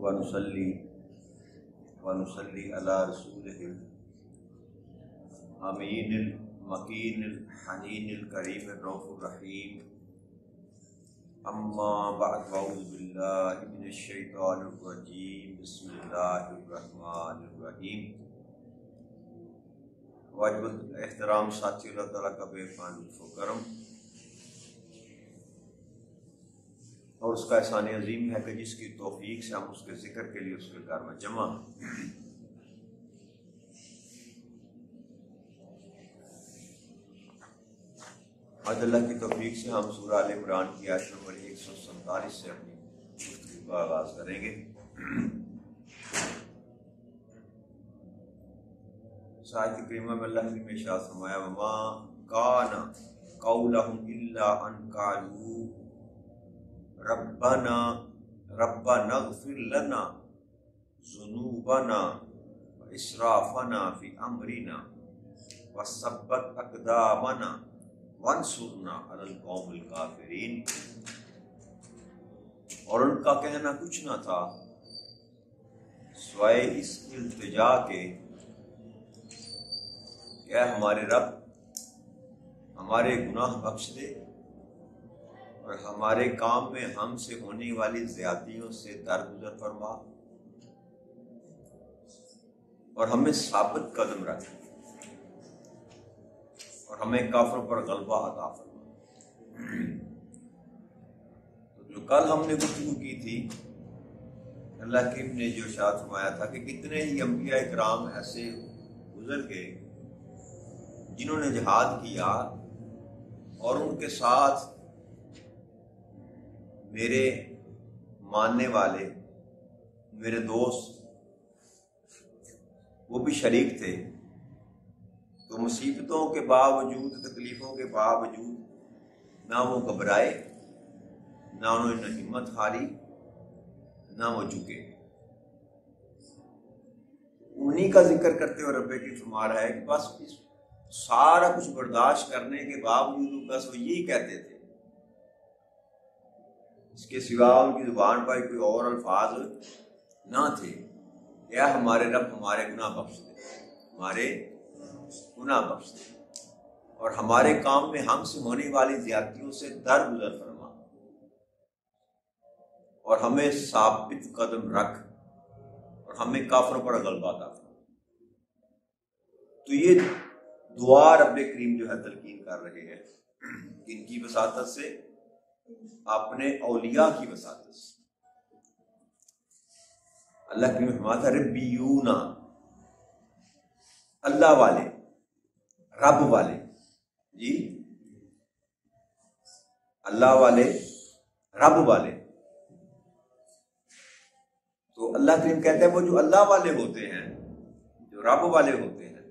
ونصلي على رسوله الأمين المكين الحنين الكريم الرؤوف الرحيم. أما بعد فأعوذ بالله من الشيطان الرجيم. بسم الله الرحمن الرحيم. واجب احترام ساتھی اللہ تعالیٰ کا بے پناہ لطف و کرم اور اس کا احسان عظیم ہے کہ جس کی توفیق سے ہم اس کے ذکر کے لیے اس کے گھر میں جمع ہیں. آج اللہ کی توفیق سے ہم سورہ آل عمران کی آیت نمبر 147 سے اپنی گفتگو کا آغاز کریں گے. اس آیت کریمہ میں اللہ نے ارشاد فرمایا وما کان قولہم الا ان قالوا ربنا اغفر لنا ذنوبنا واسرافنا فی امرنا وثبت اقدامنا وانصرنا علی القوم الکافرین. اور ان کا کہنا کچھ نہ تھا سوائے اس التجا کے کہ اے ہمارے رب ہمارے گناہ بخش دے اور ہمارے کام میں ہم سے ہونے والی زیادتیوں سے درگزر فرما اور ہمیں ثابت قدم رکھ اور ہمیں کافروں پر غلبہ عطا فرما. تو جو کل ہم نے گفتگو کی تھی اللہ کریم نے جو ارشاد فرمایا تھا کہ کتنے ہی انبیاء اکرام ایسے گزر گئے جنہوں نے جہاد کیا اور ان کے ساتھ میرے ماننے والے میرے دوست وہ بھی شریک تھے. تو مصیبتوں کے باوجود تکلیفوں کے باوجود نہ وہ گھبرائے نہ انہوں نے ہمت ہاری نہ وہ جھکے. انہی کا ذکر کرتے ہوئے رب کی فرما رہا ہے کہ بس سارا کچھ برداشت کرنے کے باوجود بس وہ یہی کہتے تھے اس کے سوا ان کی زبان پر کوئی اور الفاظ نہ تھے. یا ہمارے رب ہمارے گناہ بخش دے ہمارے گناہ بخش دے اور ہمارے کام میں ہم سے ہونے والی زیادتیوں سے درگزر فرما اور ہمیں ثابت قدم رکھ اور ہمیں کافروں پر غلبہ عطا فرما. تو یہ دعا رب کریم جو ہے تلقین کر رہے ہیں ان کی وساطت سے اپنے اولیاء کی وساطت سے. اللہ کریم فرماتا ہے ربیون اللہ والے رب والے جی اللہ والے رب والے. تو اللہ کریم کہتے ہیں وہ جو اللہ والے ہوتے ہیں جو رب والے ہوتے ہیں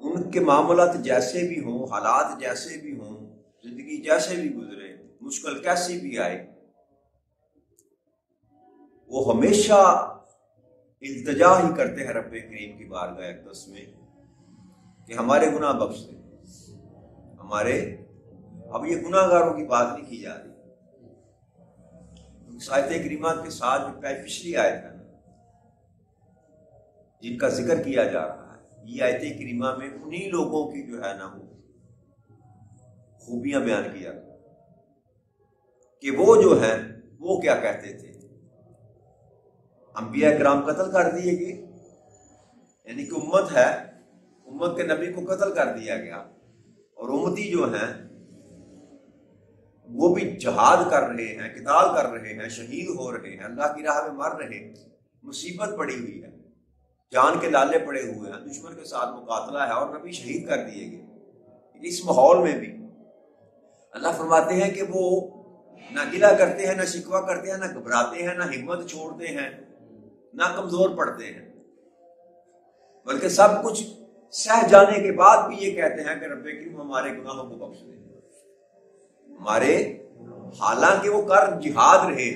ان کے معاملات جیسے بھی ہوں حالات جیسے بھی ہوں زندگی جیسے بھی گزرے مشکل کیسی بھی آئے وہ ہمیشہ التجا ہی کرتے ہیں رب کریم کی بارگاہ اقدس میں کہ ہمارے گناہ بخش دے ہمارے. اب یہ گناہ گاروں کی بات نہیں کی جا رہی. اس آیت کریمہ کے ساتھ جو پچھلی آیت ہے جن کا ذکر کیا جا رہا ہے یہ آیت کریمہ میں انہی لوگوں کی جو ہے نا وہ خوبیاں بیان کیا کہ وہ جو ہیں وہ کیا کہتے تھے. انبیاء کرام قتل کر دیے گئے یعنی کہ امت ہے امت کے نبی کو قتل کر دیا گیا اور امتی جو ہیں وہ بھی جہاد کر رہے ہیں قتال کر رہے ہیں شہید ہو رہے ہیں اللہ کی راہ میں مر رہے ہیں. مصیبت پڑی ہوئی ہے جان کے لالے پڑے ہوئے ہیں دشمن کے ساتھ مقاتلہ ہے اور نبی شہید کر دیے گئے. اس ماحول میں بھی اللہ فرماتے ہیں کہ وہ نہ گلہ کرتے ہیں نہ شکوہ کرتے ہیں نہ گھبراتے ہیں نہ ہمت چھوڑتے ہیں نہ کمزور پڑتے ہیں بلکہ سب کچھ سہ جانے کے بعد بھی یہ کہتے ہیں کہ رب کریم ہمارے گناہوں کو بخش دے ہمارے. حالانکہ وہ کر جہاد رہے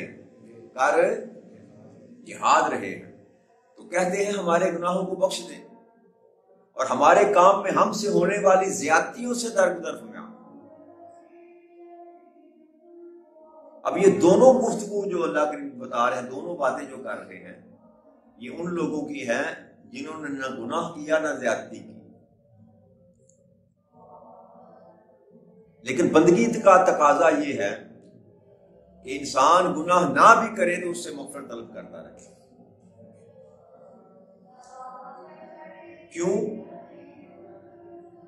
ہیں تو کہتے ہیں ہمارے گناہوں کو بخش دے اور ہمارے کام میں ہم سے ہونے والی زیادتیوں سے درگزر فرما. اب یہ دونوں گفتگو جو اللہ کریم بتا رہے ہیں، دونوں باتیں جو کر رہے ہیں، یہ ان لوگوں کی ہیں جنہوں نے نہ گناہ کیا نہ زیادتی کی، لیکن بندگی کا تقاضا یہ ہے کہ انسان گناہ نہ بھی کرے تو اس سے مغفرت طلب کرتا رہے۔ کیوں؟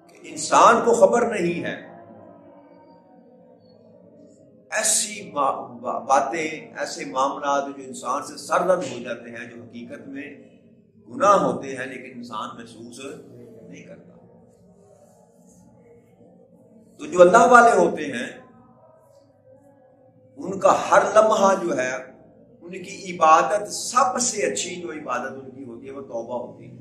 کہ انسان کو خبر نہیں ہے، ایسی باتیں، ایسے معاملات جو انسان سے سرزد ہو جاتے ہیں، جو حقیقت میں گناہ ہوتے ہیں لیکن انسان محسوس نہیں کرتا۔ تو جو اللہ والے ہوتے ہیں ان کا ہر لمحہ جو ہے، ان کی عبادت سب سے اچھی جو عبادت ان کی ہوتی ہے وہ توبہ ہوتی ہے۔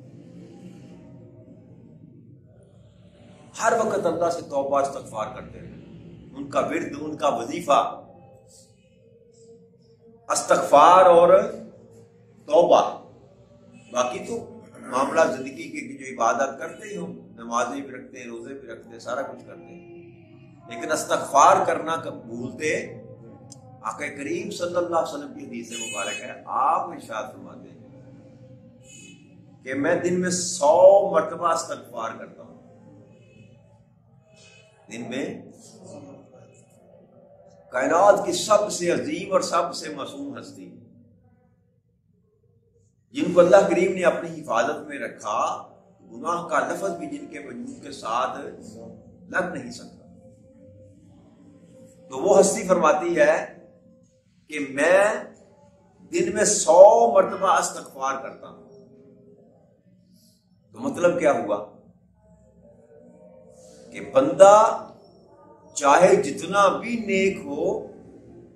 ہر وقت اللہ سے توبہ استغفار کرتے ہیں، ان کا ورد، ان کا وظیفہ استغفار اور توبہ۔ باقی تو معاملہ زندگی کی جو عبادت کرتے ہی ہوں، نمازیں بھی رکھتے ہیں، روزے بھی رکھتے ہیں، سارا کچھ کرتے ہیں، لیکن استغفار کرنا کب بھولتے؟ آقا کریم صلی اللہ علیہ وسلم کی حدیث مبارک ہے، آپ ارشاد فرماتے ہیں کہ میں دن میں 100 مرتبہ استغفار کرتا ہوں۔ دن میں کائنات کی سب سے عظیم اور سب سے معصوم ہستی جن کو اللہ کریم نے اپنی حفاظت میں رکھا، گناہ کا لفظ بھی جن کے وجود کے ساتھ لگ نہیں سکتا، تو وہ ہستی فرماتی ہے کہ میں دن میں 100 مرتبہ استغفار کرتا ہوں۔ تو مطلب کیا ہوا کہ بندہ چاہے جتنا بھی نیک ہو،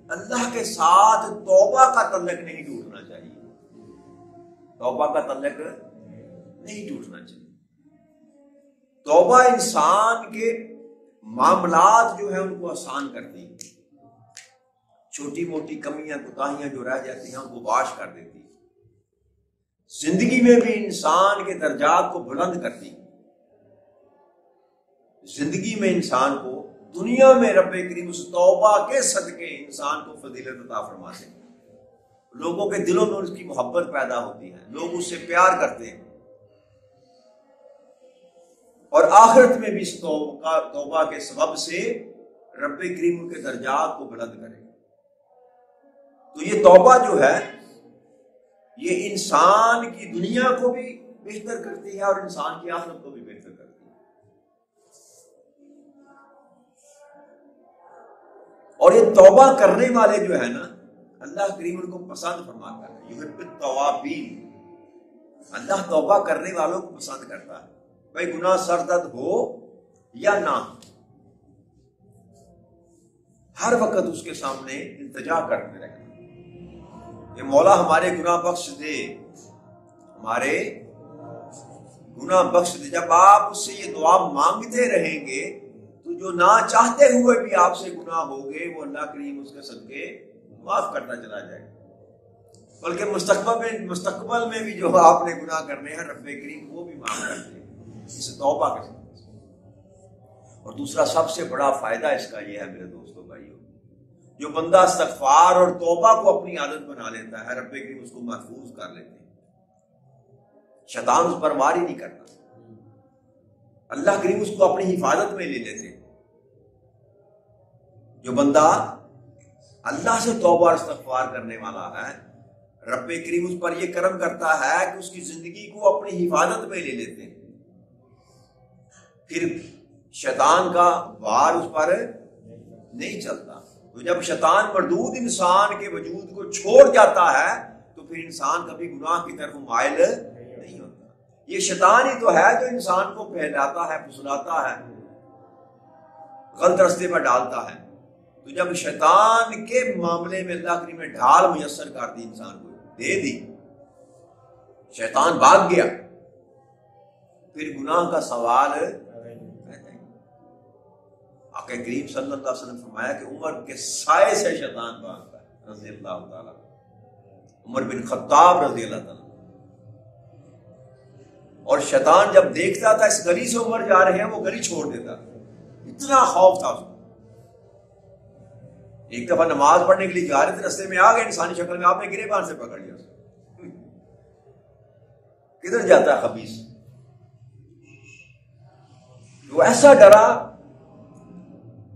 اللہ کے ساتھ توبہ کا تعلق نہیں ٹوٹنا چاہیے، توبہ کا تعلق نہیں ٹوٹنا چاہیے۔ توبہ انسان کے معاملات جو ہیں ان کو آسان کرتی ہے، چھوٹی موٹی کمیاں کوتاہیاں جو رہ جاتی ہیں ان کو واش کر دیتی ہے، زندگی میں بھی انسان کے درجات کو بلند کرتی ہے، زندگی میں انسان کو، دنیا میں رب کریم اس توبہ کے صدقے انسان کو فضیلت عطا فرماتے ہیں، لوگوں کے دلوں میں اس کی محبت پیدا ہوتی ہے، لوگ اس سے پیار کرتے ہیں، اور آخرت میں بھی اس توبہ کے سبب سے رب کریم ان کے درجات کو بلند کرے۔ تو یہ توبہ جو ہے یہ انسان کی دنیا کو بھی بہتر کرتی ہے اور انسان کی آخرت کو بھی بہتر کرتی ہے۔ اور یہ توبہ کرنے والے جو ہے نا، اللہ کریم ان کو پسند فرماتا ہے، یحب التوابین، اللہ توبہ کرنے والوں کو پسند کرتا ہے، بھائی گناہ سرزد ہو یا نہ ہو، ہر وقت اس کے سامنے التجا کرتے رہنا کہ مولا ہمارے گناہ بخش دے، ہمارے گناہ بخش دے۔ جب آپ اس سے یہ دعا مانگتے رہیں گے تو جو نہ چاہتے ہوئے بھی آپ سے گناہ ہوگے وہ اللہ کریم اس کے صدقے معاف کرتا چلا جائے گا، بلکہ مستقبل میں بھی جو آپ نے گناہ کرنے ہیں رب کریم وہ بھی معاف کر دے اس توبہ کے ساتھ۔ اور دوسرا سب سے بڑا فائدہ اس کا یہ ہے میرے دوستوں بھائیوں، جو بندہ استغفار اور توبہ کو اپنی عادت بنا لیتا ہے، رب کریم اس کو محفوظ کر لیتے ہیں، شیطان اس پر وار ہی نہیں کرتا، اللہ کریم اس کو اپنی حفاظت میں لے لیتے ہیں۔ جو بندہ اللہ سے توبہ اور استغفار کرنے والا ہے، رب کریم اس پر یہ کرم کرتا ہے کہ اس کی زندگی کو اپنی حفاظت میں لے لیتے ہیں، پھر شیطان کا وار اس پر نہیں چلتا۔ تو جب شیطان مردود انسان کے وجود کو چھوڑ جاتا ہے تو پھر انسان کبھی گناہ کی طرف مائل نہیں ہوتا۔ یہ شیطان ہی تو ہے جو انسان کو بہلاتا ہے، پھسلاتا ہے، غلط راستے پر ڈالتا ہے۔ تو جب شیطان کے معاملے میں اللہ کریم نے ڈھال میسر کر دی، انسان کو دے دی، شیطان بھاگ گیا، پھر گناہ کا سوال آقا کریم صلی اللہ علیہ وسلم فرمایا کہ عمر کے سائے سے شیطان بھاگتا ہے، رضی اللہ تعالیٰ، عمر بن خطاب رضی اللہ تعالیٰ۔ اور شیطان جب دیکھتا تھا اس گلی سے عمر جا رہے ہیں وہ گلی چھوڑ دیتا، اتنا خوف تھا اس کو۔ ایک دفعہ نماز پڑھنے کے لیے جا رہے تھے، رستے میں آ گئے انسانی شکل میں، آپ نے گریبان سے پکڑ لیا. کدھر جاتا ہے خبیث؟ وہ ایسا ڈرا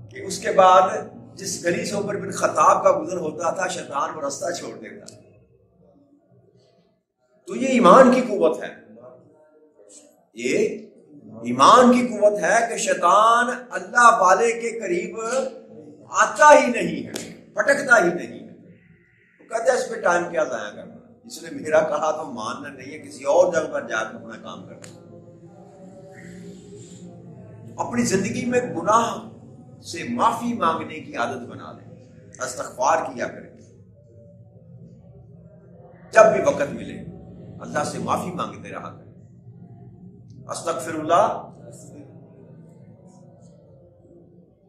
کہ اس کے بعد جس گلی سے عمر بن خطاب کا گزر ہوتا تھا شیطان وہ راستہ چھوڑ دیتا. تو یہ ایمان کی قوت ہے، یہ ایمان کی قوت ہے کہ شیطان اللہ والے کے قریب آتا ہی نہیں ہے، پھٹکتا ہی نہیں ہے. وہ کہتا ہے اس پہ ٹائم کیا ضائع کرنا، جس نے میرا کہا تو ماننا نہیں ہے، کسی اور جگہ پر جا کے اپنا کام کرنا. اپنی زندگی میں گناہ سے معافی مانگنے کی عادت بنا لیں، استغفار کیا کریں، جب بھی وقت ملے اللہ سے معافی مانگتے رہا کریں. استغفر اللہ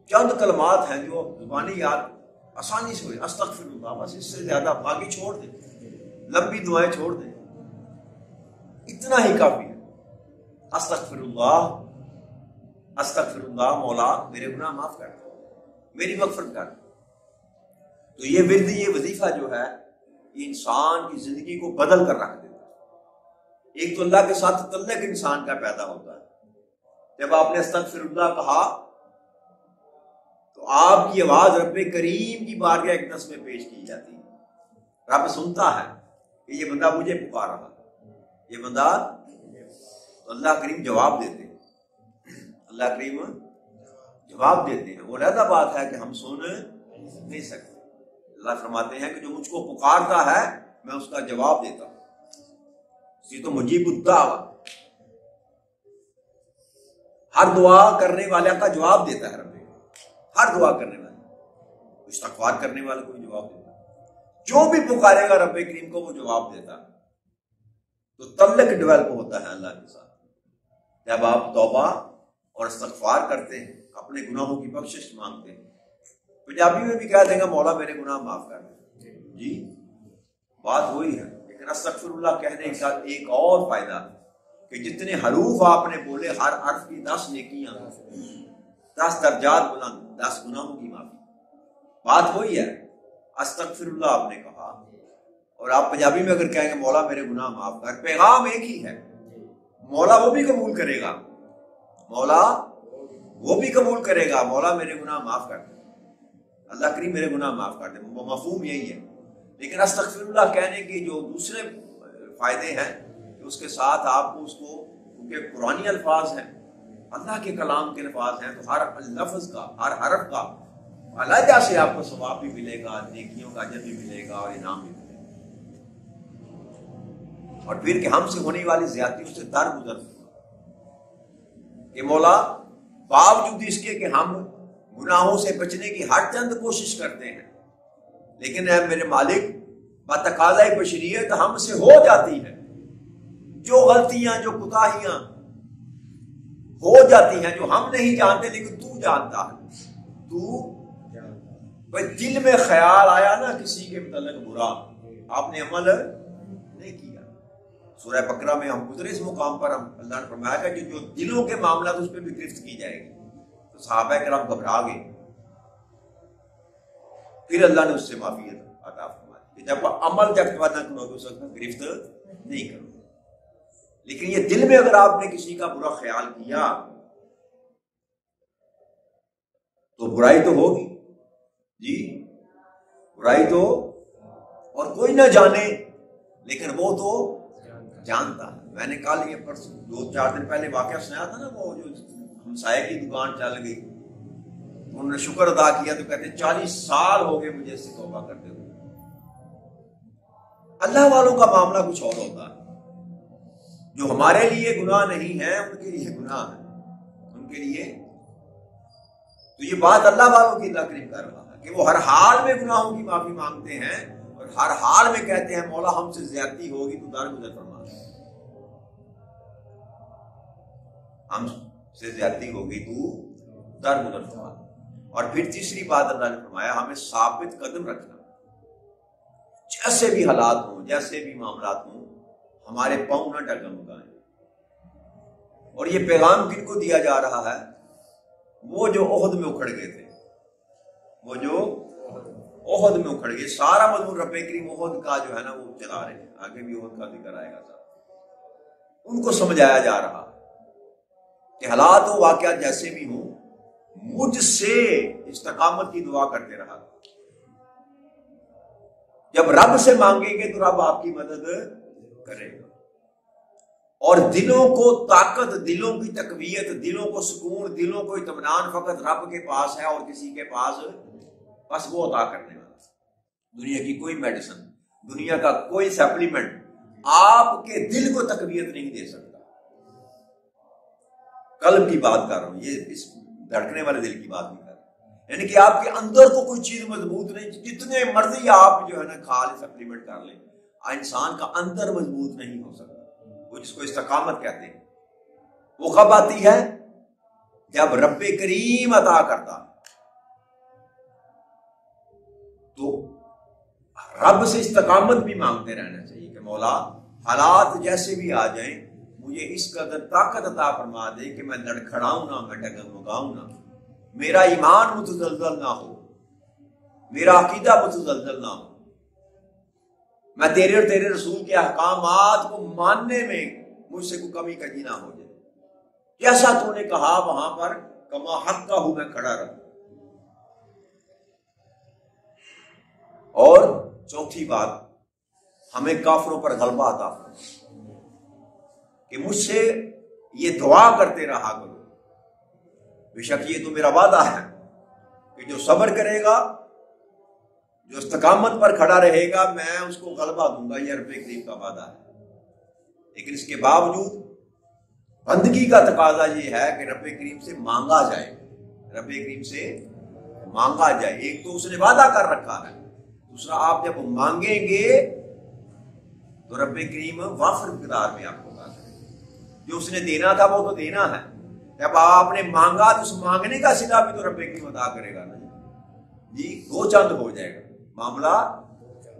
چند کلمات ہیں جو زبانی یاد آسانی سے ہوئے، استغفر اللہ، بس اس سے زیادہ باقی چھوڑ دیں، لمبی دعائیں چھوڑ دیں، اتنا ہی کافی ہے. استغفر اللہ، استغفر اللہ، مولا میرے گناہ معاف کر، میری مغفرت کر. تو یہ ورد، یہ وظیفہ جو ہے یہ انسان کی زندگی کو بدل کر رکھ دیتا ہے. ایک تو اللہ کے ساتھ تعلق انسان کا پیدا ہوتا ہے. جب آپ نے استغفر اللہ کہا تو آپ کی آواز رب کریم کی بارگاہ اقدس میں پیش کی جاتی ہے. رب سنتا ہے کہ یہ بندہ مجھے پکار رہا ہے، یہ بندہ، تو اللہ کریم جواب دیتے ہیں، اللہ کریم جواب دیتے ہیں. وہ علیحدہ بات ہے کہ ہم سن نہیں سکتے. اللہ فرماتے ہیں کہ جو مجھ کو پکارتا ہے میں اس کا جواب دیتا ہوں. اسی تو مجیب الدعوہ، ہر دعا کرنے والا کا جواب دیتا ہے رب، ہر دعا کرنے والا، استغفار کرنے والے کو بھی جواب دیتا ہے. جو بھی پکارے گا رب کریم کو وہ جواب دیتا ہے. تو تعلق ڈیولپ ہوتا ہے اللہ کے ساتھ. جب آپ توبہ اور استغفار کرتے ہیں، اپنے گناہوں کی بخشش مانگتے ہیں. پنجابی میں بھی کہہ دیں گا مولا میرے گناہ معاف کر دیں، جی بات وہی ہے. لیکن استغفر اللہ کہنے کا ایک اور فائدہ کہ جتنے حروف آپ نے بولے ہر حرف کی 10 نیکیاں، 10 درجات بلند، 10 گناہوں کی معافی. بات وہی ہے. استغفر اللہ آپ نے کہا، اور آپ پنجابی میں اگر کہیں گے مولا میرے گناہ معاف کر، پیغام ایک ہی ہے. مولا وہ بھی قبول کرے گا، مولا وہ بھی قبول کرے گا، مولا میرے گناہ معاف کر دے، اللہ کریم میرے گناہ معاف کر دے. مفہوم یہی ہے. لیکن استغفر اللہ کہنے کے جو دوسرے فائدے ہیں کہ اس کے ساتھ آپ کو اس کو، کیونکہ قرآنی الفاظ ہیں، اللہ کے کلام کے الفاظ ہیں، تو ہر لفظ کا، ہر حرف کا علیحدہ سے آپ کو ثواب بھی ملے گا، نیکیوں کا اجر بھی ملے گا اور انعام بھی ملے گا. اور پھر کہ ہم سے ہونے والی زیادتیوں سے درگزر کہ مولا باوجود اس کے کہ ہم گناہوں سے بچنے کی ہر چند کوشش کرتے ہیں، لیکن اے میرے مالک بتقاضۂ بشریت ہم سے ہو جاتی ہے. جو غلطیاں، جو کوتاہیاں ہو جاتی ہیں جو ہم نہیں جانتے لیکن تو جانتا ہے. تو دل میں خیال آیا نا کسی کے متعلق برا، آپ نے عمل نہیں کیا. سورہ بقرہ میں ہم گزرے اس مقام پر، ہم اللہ نے فرمایا کہ جو دلوں کے معاملات اس پہ بھی گرفت کی جائے گی. تو صحابہ کرام گھبرا گئے، پھر اللہ نے اس سے معافی عطا فرمائی کہ جب عمل جب نہ کرو تو اس وقت گرفت نہیں کرو. لیکن یہ دل میں اگر آپ نے کسی کا برا خیال کیا تو برائی تو ہوگی، جی برائی تو، اور کوئی نہ جانے لیکن وہ تو جانتا ہے. میں نے کل یہ 2-4 دن پہلے واقعہ سنایا تھا نا، وہ جو ہمسائے کی دکان چل گئی، انہوں نے شکر ادا کیا تو کہتے 40 سال ہو گئے مجھے اس سے توبہ کرتے ہوئے. اللہ والوں کا معاملہ کچھ اور ہوتا ہے. جو ہمارے لیے گناہ نہیں ہے ان کے لیے گناہ ہے، ان کے لیے. تو یہ بات اللہ والوں کی اللہ کریم کر رہا ہے کہ وہ ہر حال میں گناہوں کی معافی مانگتے ہیں اور ہر حال میں کہتے ہیں مولا ہم سے زیادتی ہوگی تو درگزر فرما، ہم سے زیادتی ہوگی تو درگزر فرما. اور پھر تیسری بات اللہ نے فرمایا ہمیں ثابت قدم رکھنا، جیسے بھی حالات ہوں، جیسے بھی معاملات ہوں، ہمارے پاؤں نہ ڈگمگائیں. اور یہ پیغام کن کو دیا جا رہا ہے؟ وہ جو احد میں اکھڑ گئے تھے، وہ جو احد میں اکھڑ گئے. سارا مضمون رب کریم احد کا جو ہے نا وہ چلا رہے ہیں. آگے بھی احد کا ذکر آئے گا. ان کو سمجھایا جا رہا کہ حالات و واقعات جیسے بھی ہوں مجھ سے استقامت کی دعا کرتے رہا. جب رب سے مانگیں گے تو رب آپ کی مدد کرے گا. اور دلوں کو طاقت، دلوں کی تقویت، دلوں کو سکون، دلوں کو اطمینان فقط رب کے پاس ہے اور کسی کے پاس بس وہ عطا کرنے والا. دنیا کی کوئی میڈیسن، دنیا کا کوئی سپلیمنٹ آپ کے دل کو تقویت نہیں دے سکتا. قلب کی بات کر رہا ہوں، یہ اس دھڑکنے والے دل کی بات نہیں کر رہا. یعنی کہ آپ کے اندر کو کوئی چیز مضبوط نہیں، جتنے مرضی آپ جو ہے نا کھا لیں، سپلیمنٹ کر لیں، انسان کا اندر مضبوط نہیں ہو سکتا. وہ جس کو استقامت کہتے ہیں وہ کب آتی ہے؟ جب رب کریم عطا کرتا. تو رب سے استقامت بھی مانگتے رہنا چاہیے کہ مولا حالات جیسے بھی آ جائیں مجھے اس قدر طاقت عطا فرما دے کہ میں لڑکھڑاؤں نہ، میں ڈگمگاؤں نہ، میرا ایمان متزلزل نہ ہو، میرا عقیدہ متزلزل نہ ہو، میں تیرے اور تیرے رسول کے احکامات کو ماننے میں مجھ سے کوئی کمی کجی نہ ہو جائے. جیسا تو نے کہا وہاں پر کما حق کا ہوں میں کھڑا رہا. اور چوتھی بات، ہمیں کافروں پر غلبہ عطا فرما کہ مجھ سے یہ دعا کرتے رہا کرو. بے شک یہ تو میرا وعدہ ہے کہ جو صبر کرے گا، جو استقامت پر کھڑا رہے گا، میں اس کو غلبہ دوں گا. یہ رب کریم کا وعدہ ہے. لیکن اس کے باوجود بندگی کا تقاضا یہ ہے کہ رب کریم سے مانگا جائے، رب کریم سے مانگا جائے. ایک تو اس نے وعدہ کر رکھا ہے، دوسرا آپ جب مانگیں گے تو رب کریم وافر مقدار میں آپ کو عطا کرے گا. جو اس نے دینا تھا وہ تو دینا ہے. جب آپ نے مانگا تو اس مانگنے کا صلہ بھی تو رب کریم عطا کرے گا نا جی. دو چند ہو جائے گا معاملہ،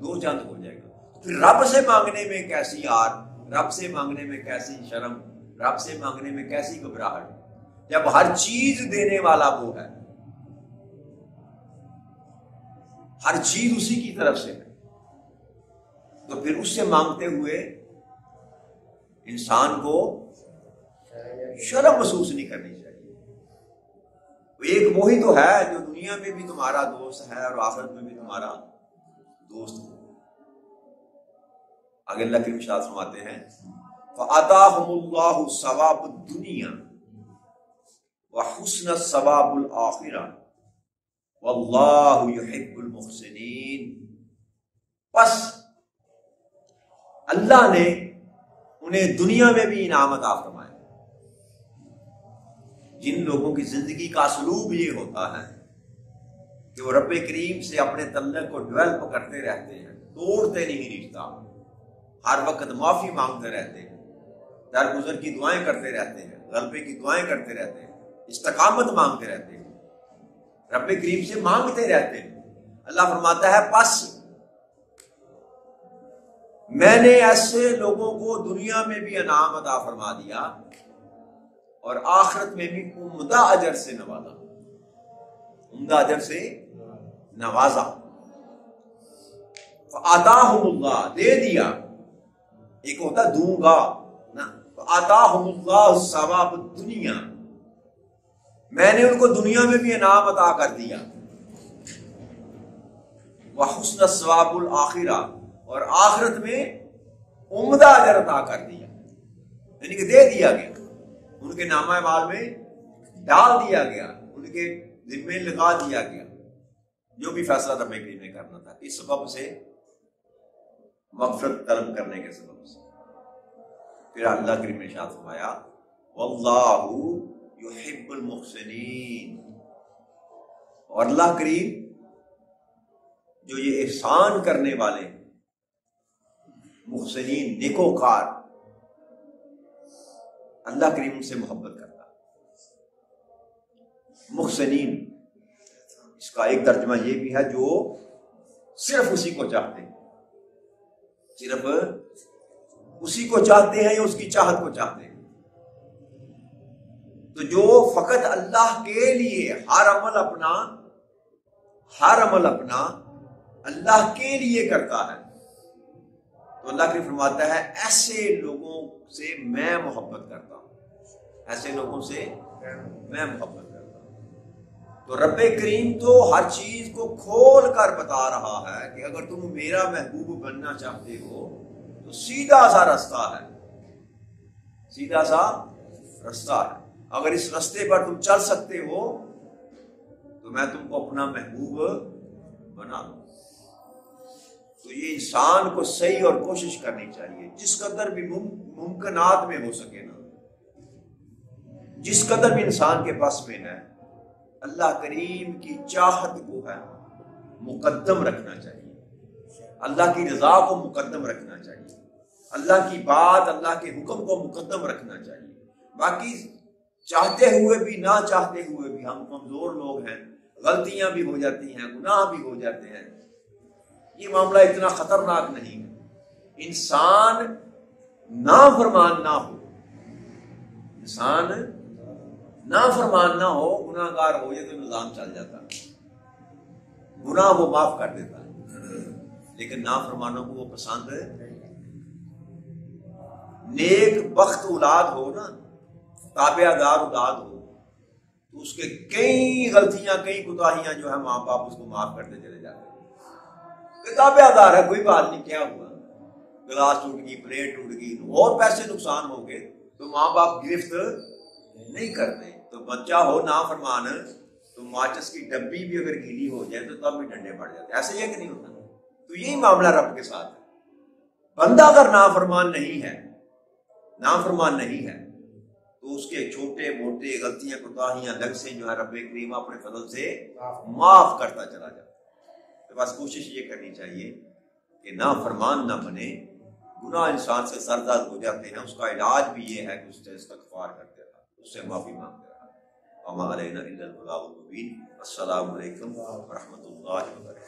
دو چند ہو جائے گا. پھر رب سے مانگنے میں کیسی آر، رب سے مانگنے میں کیسی شرم، رب سے مانگنے میں کیسی گھبراہٹ، جب ہر چیز دینے والا وہ ہے، ہر چیز اسی کی طرف سے ہے. تو پھر اس سے مانگتے ہوئے انسان کو شرم محسوس نہیں کرنی چاہیے. ایک وہی تو ہے جو دنیا میں بھی تمہارا دوست ہے اور آخرت میں بھی تمہارا دوست ہے. آگے اللہ کے ارشاد فرماتے ہیں فَآتَاهُمُ اللَّهُ ثَوَابَ الدُّنْيَا وَحُسْنَ ثَوَابُ الْآخِرَةِ وَاللَّهُ يُحِبُّ الْمُحْسِنِينَ. پس اللہ نے انہیں دنیا میں بھی انعام عطا فرمایا. جن لوگوں کی زندگی کا اسلوب یہ ہوتا ہے کہ وہ رب کریم سے اپنے تعلق کو ڈیولپ کرتے رہتے ہیں، توڑتے نہیں رشتہ، ہر وقت معافی مانگتے رہتے ہیں، درگزر کی دعائیں کرتے رہتے ہیں، غلبے کی دعائیں کرتے رہتے ہیں، استقامت مانگتے رہتے ہیں، رب کریم سے مانگتے رہتے ہیں. اللہ فرماتا ہے پس میں نے ایسے لوگوں کو دنیا میں بھی انعام عطا فرما دیا اور آخرت میں بھی عمدہ اجر سے نوازا. عمدہ اجر سے نوازا. فآتاہم اللہ، دے دیا. ایک ہوتا دوں گا نا، فآتاہم اللہ ثواب الدنیا، میں نے ان کو دنیا میں بھی انعام عطا کر دیا. وحسن ثواب الآخرہ، اور آخرت میں عمدہ اجر عطا کر دیا. یعنی کہ دے دیا گیا، ان کے نامہ اعمال میں ڈال دیا گیا، ان کے ذمے لگا دیا گیا جو بھی فیصلہ رب کریم نے کرنا تھا. اس سبب سے مغفرت طلب کرنے کے سبب سے پھر اللہ کریم نے ارشاد فرمایا واللہ یحب المحسنین. اور اللہ کریم جو یہ احسان کرنے والے محسنین، نیکوکار، اللہ کریم ان سے محبت کرتا. محسنین اس کا ایک ترجمہ یہ بھی ہے جو صرف اسی کو چاہتے ہیں، صرف اسی کو چاہتے ہیں یا اس کی چاہت کو چاہتے ہیں. تو جو فقط اللہ کے لیے ہر عمل اپنا اللہ کے لیے کرتا ہے تو اللہ کے فرماتا ہے ایسے لوگوں سے میں محبت کرتا ہوں، ایسے لوگوں سے میں محبت کرتا ہوں۔ تو رب کریم تو ہر چیز کو کھول کر بتا رہا ہے کہ اگر تم میرا محبوب بننا چاہتے ہو تو سیدھا سا رستہ ہے، سیدھا سا رستہ ہے، اگر اس رستے پر تم چل سکتے ہو تو میں تم کو اپنا محبوب بنا دوں۔ تو یہ انسان کو صحیح اور کوشش کرنی چاہیے جس قدر بھی ممکنات میں ہو سکے نا، جس قدر بھی انسان کے پاس میں ہے، اللہ کریم کی چاہت کو ہے مقدم رکھنا چاہیے، اللہ کی رضا کو مقدم رکھنا چاہیے، اللہ کی بات، اللہ کے حکم کو مقدم رکھنا چاہیے۔ باقی چاہتے ہوئے بھی نہ چاہتے ہوئے بھی ہم کمزور لوگ ہیں، غلطیاں بھی ہو جاتی ہیں، گناہ بھی ہو جاتے ہیں، یہ معاملہ اتنا خطرناک نہیں ہے۔ انسان نافرمان نہ ہو، انسان نافرمان نہ ہو، گناہ گار ہو جائے تو نظام چل جاتا ہے، گناہ وہ معاف کر دیتا ہے، لیکن نافرمانوں کو وہ پسند ہے۔ نیک بخت اولاد ہو نا، تابع دار اولاد ہو تو اس کے کئی غلطیاں، کئی کوتاہیاں جو ہے ماں باپ اس کو معاف کرتے چلے جاتے ہیں۔ تابع دار ہے، کوئی بات نہیں، کیا ہوا، گلاس ٹوٹ گئی، پلیٹ ٹوٹ گئی اور پیسے نقصان ہو گئے تو ماں باپ گرفت نہیں کرتے۔ تو بچہ ہو نافرمان تو ماچس کی ڈبی بھی اگر گیلی ہو جائے تو تب بھی ڈنڈے پڑ جاتے، ایسے یہ کہ نہیں ہوتا؟ تو یہی معاملہ رب کے ساتھ ہے۔ بندہ اگر نافرمان نہیں ہے، نافرمان نہیں ہے تو اس کے چھوٹے موٹے غلطیاں، کوتاہیاں، لغزیں جو ہے رب کریم اپنے فضل سے معاف کرتا چلا جاتا ہے۔ بس کوشش یہ کرنی چاہیے کہ نافرمان نہ بنے۔ گناہ انسان سے سرزد ہو جاتے ہیں، اس کا علاج بھی یہ ہے کہ اس سے استغفار کرتے رہا، اس سے معافی مانگتے رہا۔ وما علینا الا البلاغ المبین۔ السلام علیکم ورحمۃ اللہ وبرکاتہ۔